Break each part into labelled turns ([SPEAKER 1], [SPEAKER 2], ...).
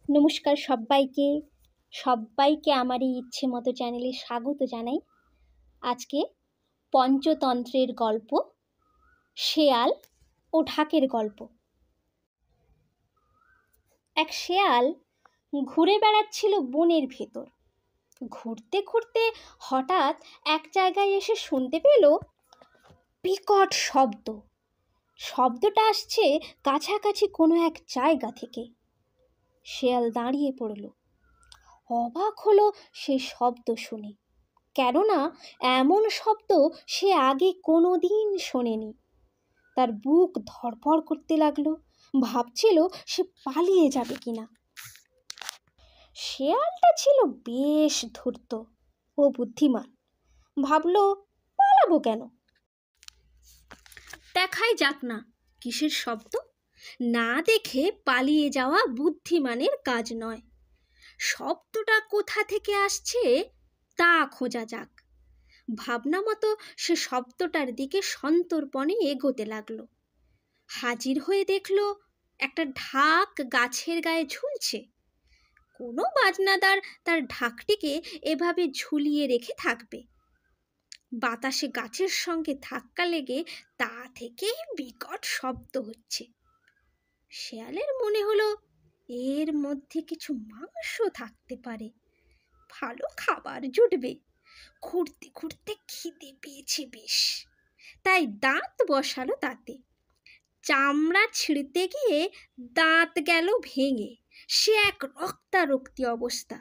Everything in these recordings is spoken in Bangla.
[SPEAKER 1] নমস্কার সবাইকে আমার এই ইচ্ছে মতো চ্যানেলে স্বাগত জানাই। আজকে পঞ্চতন্ত্রের গল্প, শেয়াল ও ঢাকের গল্প। এক শেয়াল ঘুরে বেড়াচ্ছিল বনের ভেতর। ঘুরতে ঘুরতে হঠাৎ এক জায়গায় এসে শুনতে পেল বিকট শব্দ। শব্দটা আসছে কাছাকাছি কোনো এক জায়গা থেকে। শেয়াল দাঁড়িয়ে পড়ল, অবাক হলো সে শব্দ শুনে, কেননা এমন শব্দ সে আগে কোনো দিন শোনেনি। তার বুক ধড়ফড় করতে লাগলো, ভাবছিল সে পালিয়ে যাবে কিনা। শেয়ালটা ছিল বেশ ধূর্ত ও বুদ্ধিমান, ভাবলো পালাবো কেন, দেখাই যাক না কিসের শব্দ। না দেখে পালিয়ে যাওয়া বুদ্ধিমানের কাজ নয়। শব্দটা কোথা থেকে আসছে তা খোঁজা যাক। ভাবনা মতো সে শব্দটার দিকে সন্তর্পণে এগোতে লাগলো। হাজির হয়ে দেখলো একটা ঢাক গাছের গায়ে ঝুলছে। কোনো বাজনাদার তার ঢাকটিকে এভাবে ঝুলিয়ে রেখে থাকবে? বাতাসে গাছের সঙ্গে ধাক্কা লেগে তা থেকে বিকট শব্দ হচ্ছে। শেয়ালের মনে হলো এর মধ্যে কিছু মাংস থাকতে পারে, ভালো খাবার জুটবে। ঘুরতে ঘুরতে খিদে পেয়েছে বেশ, তাই দাঁত বসালো তাতে। চামড়া ছিঁড়তে গিয়ে দাঁত গেল ভেঙে, সে এক রক্তারক্তি অবস্থা।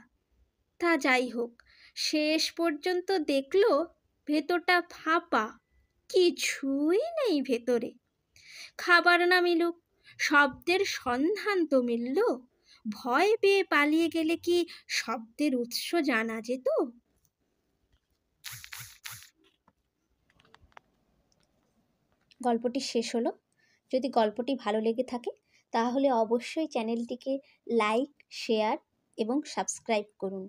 [SPEAKER 1] তা যাই হোক, শেষ পর্যন্ত দেখলো ভেতরটা ফাঁপা, কিছুই নেই ভেতরে। খাবার না মিলুক, শব্দের সন্ধান তো মিলল। ভয় পেয়ে পালিয়ে গেলে কি শব্দের উৎস জানা যেত? গল্পটি শেষ হলো। যদি গল্পটি ভালো লেগে থাকে তাহলে অবশ্যই চ্যানেলটিকে লাইক, শেয়ার এবং সাবস্ক্রাইব করুন।